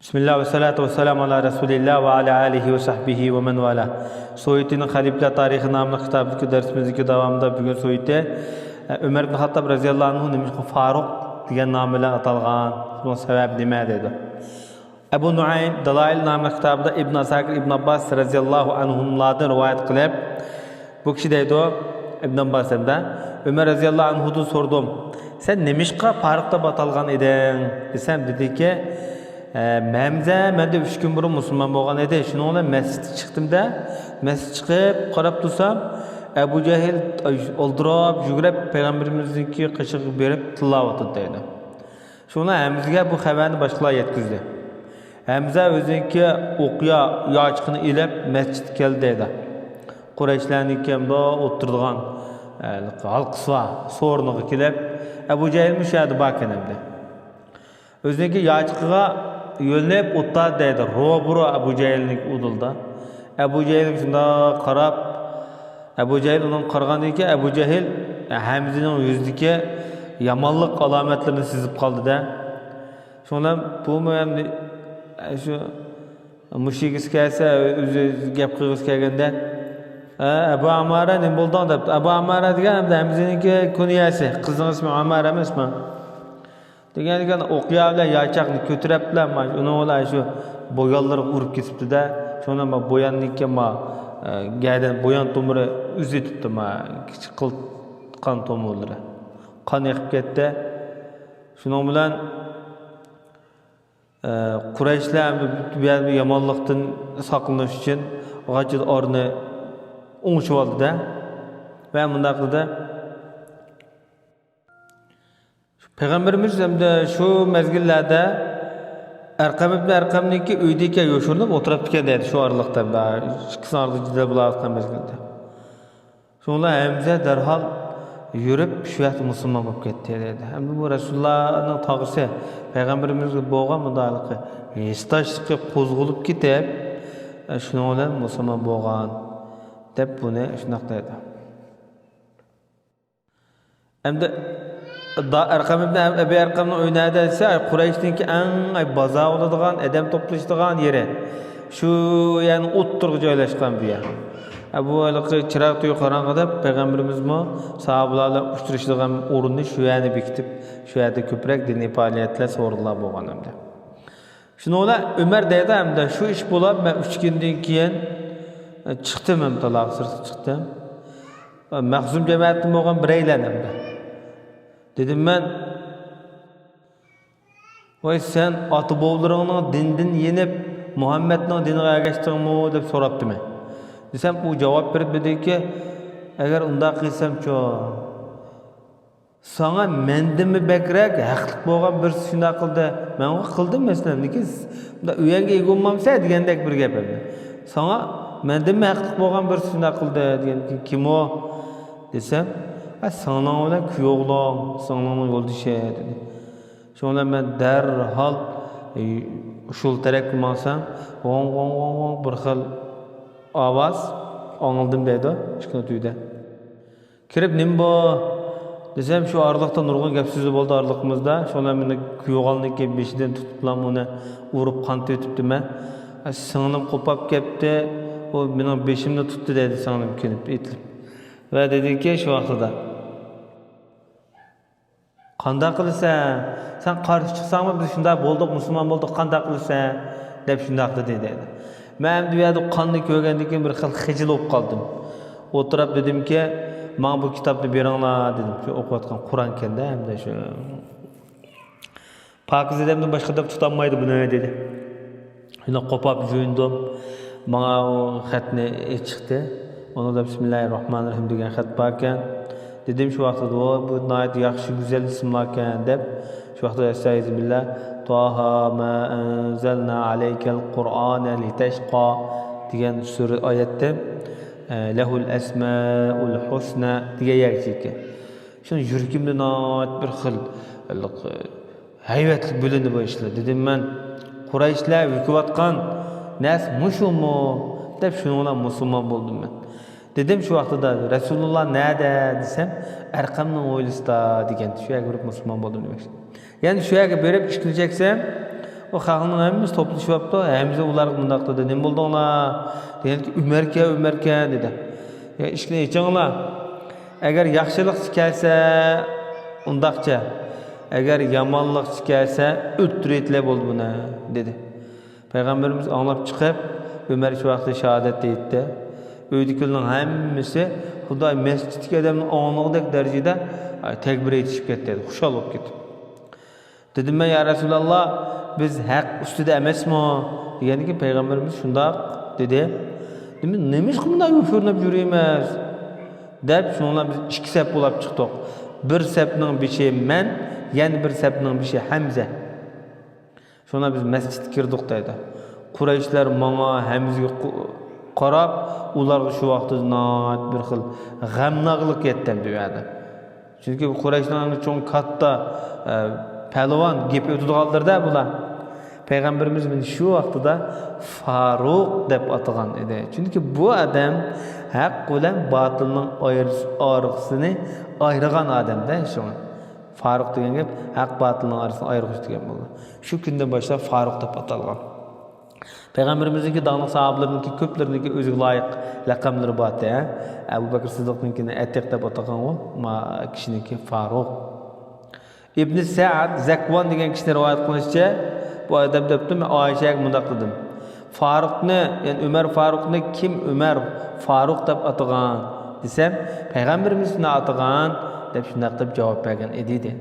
Bismillah ve salatu ve selamu ala Resulillah ve ala alihi ve sahbihi ve men vala. Soyit'in Halifler Tarihi namlı kitabındaki dersimizdeki devamında bugün Soyit'te Ömer ibn Hattab radıyallahu anh demiş ki Faruk diyen namıyla atalgan. Bunun sebebi nime dedi. Ebu Nuaym Dalail namlı kitabında İbn Asakir İbn Abbas radıyallahu anhumlardan rivayet kılıp bu kişi deydi o İbn Abbas'da Ömer radıyallahu anhu'dan sordum. Sen nemişka Faruk'ta batalgan edin desem dedi ki Memze, ben de 3 gün burun Müslüman bolgan edi. Şununla mescid çıktım da, mescid çıkıp qarab tursam, Ebu Cehil oldurab, jugurab Peygamberimizdeki qışığı berip tilavat etdi. Şuna Hamzaga bu xabarni boshqalar yetkazdi. Hamza o'ziniki o'qiya yochiqni ilib masjid keldi dedi. Qurayshlarniki hamda o'tirdigan halqisva so'rniga kelib, Ebu Cehil mushadi bakanamdi. O'ziniki yochiqqa yo'llanib o'tadi deydi. Ro'bro Abu Cehilning udilda. Abu Cehil shunda qarab, Abu Cehil uning qaragandan keyin Abu Cehil Hamzaning yuzidagi yomonlik alomatlarini sezib qoldi-da. Shundan bu endi shu mushigis kelsa o'zi gap qilgis kelganda Abu Amara nima bo'ldi debdi. Abu Amara degan Hamzaning kunyasi, qizning ismi Amara emasmi? Degan o'qiya bilan yochoqni ko'tariblar, uni ular shu bo'yonlarga urib ketibdi-da. Shundan bo'yonniki gaydan bo'yon tomiri uzitibdi, kichik qilqan tomirlari. Qon yiqib ketdi. Shuning bilan Qurayshlar bu yomonlikdan saqlanish uchun g'ajil orni o'ngishib oldi-da. Va bunday qildi. Peygamberimiz hamda şu mezgillerde Erkam ibn Erkam'niki uydaki yoşurnub oturup dikendeydi şu aralıkta da ikisini arada ciddi bulatkan mezgilde. Şunla Hamza derhal yürüp şu yatı Müslüman bulup gitti dedi. Hem bu Resulullah'ın tağısı Peygamberimiz boğan müdahalıkı istaşlıkı kozgulup gitip şunu olan Müslüman boğan dep bunu şunaktaydı. Hem de Erkam ibn Ebi Erkam'ın oynadığı ise Kureyş'teki en baza oladigan, edem toplaştıgan yeri. Şu yani otturgu joylashgan bu yer. Bu chiroq to'y qarang'ida Peygamberimiz sahobalarla uchrashadigan o'rinni shu yerni bekitib, shu yerda ko'proq diniy faoliyatlar so'rinlar bo'lgan hamda. Shuningla Umar deydi hamda shu ish bo'lib, men 3 kundan keyin chiqdim ham taloqsir chiqdim. Mahzum jamoatdan bo'lgan biraylar hamda. Dedim ben, vay sen atı boğularının dindin yenip Muhammed'nin dinine ergeçtin mi deb soraptı men. Desem bu cevap verip dedi ki, eğer unda kıysam çok, sana mendimi bekrek, haqliq bo'lgan bir shunday qildi. Men o qildim mesela, niki uyanga egonmamsa degandek bir gap edi. Sana mendimi haqliq bo'lgan bir shunday qildi degan kim o desem, sana ola kuyoğlam, sana yo'ldoshi dedi. Şonda men derhal ushul taraf qilmasam, g'ong bir xil ovoz anıldım dedi, chiqib tuyda. Kirib nim bu desem shu arliqda nurg'un gap so'zi bo'ldi arliqimizda. Shonda meni kuyo'g'alniki beshidan tutiblam uni urib qon to'tibdi men. Singlim qo'pab ketdi, o mening beshimni tutdi dedi singlim kelib etilib. Va dediki shu vaqtida qanday qilsan? Sen qarshi chiqsangmi biz shunday bo'ldik, musulmon bo'ldik, qanday qilsan? deb shunday dedi. Men bu yerda qonni ko'rgandan keyin bir xil xijil bo'lib qoldim. O'tirib dedimki, "Men bu kitobni beringlar" dedim. Shu o'qiyotgan Qur'on kenda hamda shu Pokiz odamdan boshqa deb tutanmaydi buni dedi. Shuni qo'pab jo'ndim. Menga o xatni chiqdi. Onu da Bismillahirrahmanirrahim degan xat bor ekan. Dedim şu vaqtda bu nayet yaxshi güzel isimlar ekan deb şu vaqtda estağfirullah Taha ma anzalna aleykel Qur'ana litashqa degan sura oyatda lahul asmaul husna degan yerga. Shuni yuragimda nayet bir xil hayvatlik bo'linib bo'lishdi. Dedim men Qurayshlar yurayotgan nas mushumu deb shuni bilan musulmon bo'ldim men. Dedim şu vaqtda Resulullah nerede desem Erkam'ın oğlusida degan şu yerga berib musulmon bo'ldim demek. Yani şu yerga berib ish qilajaksam O halkın hemimiz topluşup yaptı. Hemimiz ular bundak dedi. Ne buldu ona? Dedi ki Ömerke dedi. Ya işine içinler. Eğer yaxşılık çıkarsa undakça. Eğer yamanlık çıkarsa öttüretle bol buna dedi. Peygamberimiz anlap çıkıp Ömer şu vakti şehadet etti. Öydükülün hemmisi Xuday mescidki adamın anlıqdaki derecede tekbir etişip ketdi. Xuşal olup ketdi. Dedim ben ya Resulallah biz haq üstüde emesmi? Degeni ki Peygamberimiz şundaq dedi. Dedim nemiş bunday öfürünüp yürüyemez? Dep şunla biz iki sep bulup çıktık. Bir sepnin bir şey men, yani bir sepnin bir şey Hamza. Şuna biz mescid girdik dedi. Kureyşler mana Hamza'ga qarab, ularga şu vaqtda nat bir xil g'amnaqlik yetdim deydi. Çünkü bu Kureyşlarning cho'ng katta palvon gap o'tadiganlarda bular. Peygamberimiz beni şu vaqtida Faruq deb atagan edi. Çünkü bu adam haq bilan batılning ayrıqsini ayırgan adamda şuna. Faruq degan gap haq batılning arasini ayırg'ich degan bo'ldi. Shu kundan boshlab Faruq deb atalgan. Peygamberimizdeki dağınık sahabelerindeki köpleriniki özü layık lakamları batı ya. Ebu Bekir Sıddık'ınkini etek de batakan o. Ma kişininki Faruk. İbn-i Sa'd, Zekvan degen kişine rivayet kılışça bu adam deptim Ayşe'ye mundaq dedim. Faruk'ni, yani Ömer Faruk'ni kim Ömer Faruk dep atagan desem, Peygamberimiz ne atagan dep şundaq dep cevap bergen ediydi.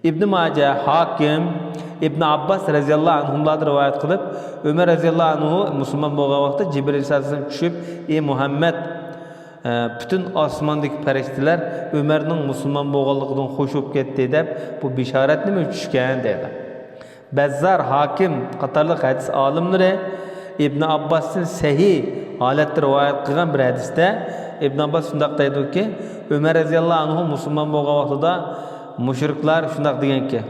İbn Majah, Hakim, İbn Abbas radhiyallahu anhumdan rivayet kılıp Ömer radhiyallahu anhu Müslüman bolgan vaqtda Cibril aleyhisselam düşüp ey Muhammed bütün osmondagi farishtalar Ömerning Müslüman bolganligidan xo'shib ketdi deb bu bishorat nima tushgan dedi. Bazzar, Hakim qatorliq hadis olimlari İbn Abbas'ın sahih holatda rivayet qilgan bir hadisda İbn Abbas shundaq deydiki Ömer radhiyallahu anhu Müslüman bolgan vaqtida mushriklar shundaq deganki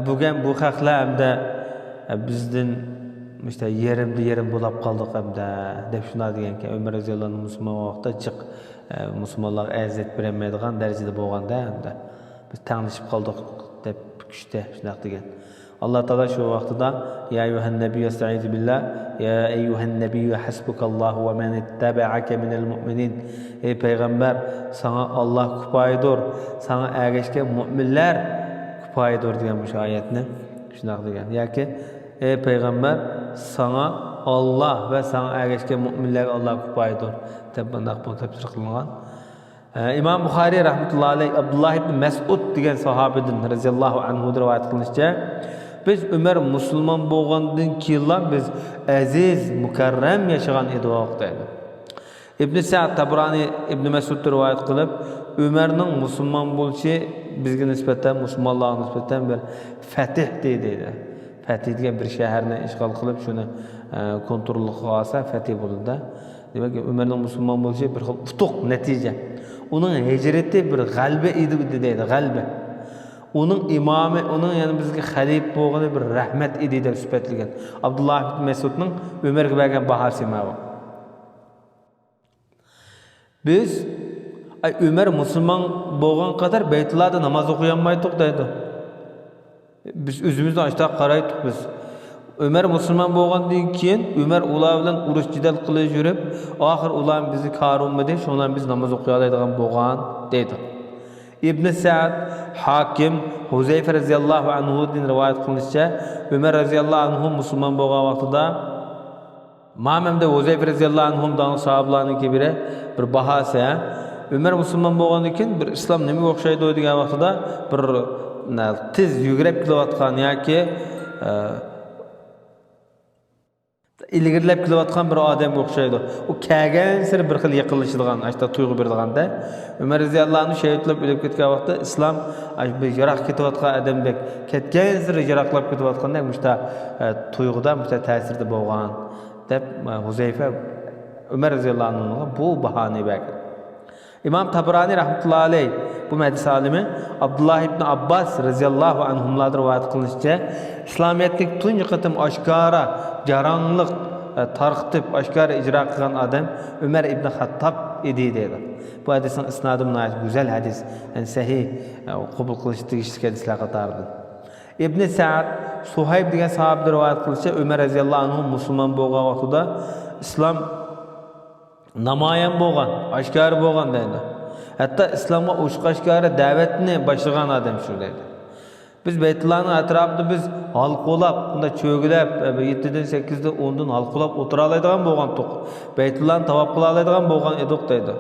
bugün bu haqlar hamda bizden işte yerim bulab qoldik hamda deb shunday deganki Ömer roziyallohu anhu Müslüman vaqtda jiq musulmonlarga aziyat bermaydigan darajada bo'lganda hamda biz tanishib qoldik deb kuchda shunday degan. Allah Taala şu vaqtida ya eyyuhan nabiy estaizu billah ya eyyuhan nabiy hasbukallahu ve men ittaba'aka minel mu'minin. Ey peygamber sana Allah kupayidir. Sana ergeşken müminler kupayidir degan bu ayetni shunday degan. Yoki ey peygamber sana Allah ve sana ergeşken müminler Allah kupayidir deb bunday tafsir qilingan. İmam Buxoriy rahmetullahi alayh Abdullah ibn Mas'ud degan sahabedan radhiyallahu anhu rivayet qilishicha biz Ömer Müslüman bo'lgandan keyin biz aziz, mukarram yaşagan edik dedi. İbn Sa'd Tabrani İbn Mas'ud rivayet qilib Ömerning Müslüman bo'lishi bizga nisbatan musulmonlarga nisbatan bir fatih deydi. Fatih degan bir shaharni ishg'ol qilib shuni kontrol qilsa fatih bo'ladi. Demak Ömerning Müslüman bo'lishi bir xil utuq natija. Onun hicreti bir g'alba edi deydi, g'alba. Onun imamı, onun yani bizge halif bo'lgani bir rahmet edi deb sifatlagan. Abdullah ibn Mas'udning Ömerga bergan bahasi mana. Biz Ömer Müslüman bo'lgan qadar Beytullahda namoz o'qiyanmaydik deydi. Biz o'zimizdan ashta qaraydik biz. Ömer Müslüman bo'lgandan keyin Ömer ular bilan urush jidal qilib yurib, oxir ular bizni qarunmidi, shundan biz namoz o'qiy oladigan bo'lgan deydi. İbn Sa'd, Hakim, Huzeyfe radhiyallahu anhu'dan rivayet qilinishicha, Ömer radhiyallahu anhu Müslüman bo'lgan vaqtida Mamamda Huzeyfe radhiyallahu anhu'dan sahabalarning biri bir bahasi Ömer Müslüman bo'lgandan keyin bir islom nimaga o'xshaydi degan vaqtida bir tiz yugurib kelayotgan yoki ilgirlab kelayotgan bir odamga o'xshaydi. U kelgan sir bir xil yaqinlashadigan, ashta tuyg'u berdiganda Ömer radhiyallahu anhu shahidlab o'lib ketgan vaqtda islom bir yiroq ketayotgan odamdek ketgan sir yiroqlab ketayotganda mushta tuyg'uda mushta ta'sirda bo'lgan deb Huzeyfa Ömer radhiyallahu anhuga bu bahane bergan. İmam Tabrani rahmetullahi alayh bu hadis alimi Abdullah ibn Abbas radhiyallahu anhumlardan rivayet qilinishicha İslamiyetlik tunji qitim oshkora jaranglik tarqitib oshkora ijro qilgan odam Ömer ibn Hattab edi dedi. Bu hadisning isnodi munoyat go'zal hadis, yani sahih qabul qilish tegishli hadislar qatoridan. İbn Sa'd, Suhayb degan sahabeler rivoyat qilsa, Umar roziyallohu anhu musulmon bo'lgan vaqtida islom namoyon bo'lgan, oshkor bo'lgan deydi. Hatto islomga oshkora da'vatni boshlagan odam shu deydi. Biz Beytullohning atrofida biz halqolab, bunda cho'gilab, 7dan 8dan 10dan halqolab o'tira oladigan bo'lgandik. Beytullohni tavob qila oladigan bo'lgan edik deydi.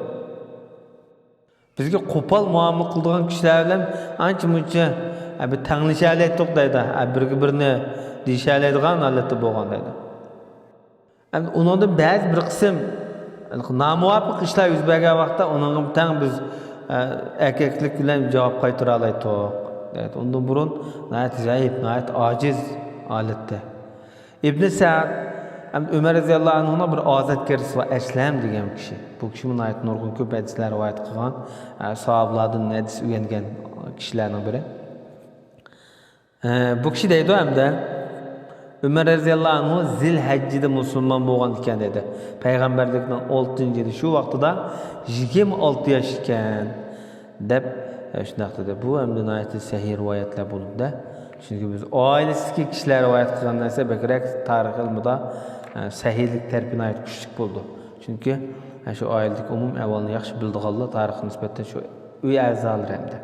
Bizga qo'pol muomala qiladigan kishilar bilan ancha-muncha bir tanglishalaydik deydi. Bir-birini deyishalaydigan holatda bo'lgan deydi. Endi uningdan ba'zi bir qism namuvafiq ishlar yuz bergan vaqtda uningga tang biz erkaklik bilan javob qaytara oldik. Evet, ondan burun nayet zayıf, nayet aciz aletте. İbn Sa'd, Ömer radıyallahu anh'ına bir azatkirisi var, Eslem degan kishi. Bu kishi nayet nurg'un ko'p hadislar rivoyat qilgan, sahobalardan hadis o'rgangan kishilarning biri. Bu kishi deydi hamda Ömer radıyallahu anhu Zilhajjida musulmon bo'lgan ekan dedi. Payg'ambarlikning 6-yili shu vaqtida 26 yosh ekan deb shunaqda dedi. Bu ham nihoyatda sahih rivoyatlar bo'ldi. Chunki biz oilasiga kishilar rivoyat qilgan narsa bakrak tarix ilmida sahihlik tarafini ayt kuchlik bo'ldi. Chunki shu oiladagi umum ahvolni yaxshi bildiganlar tarix nisbatan shu uy a'zolari hamda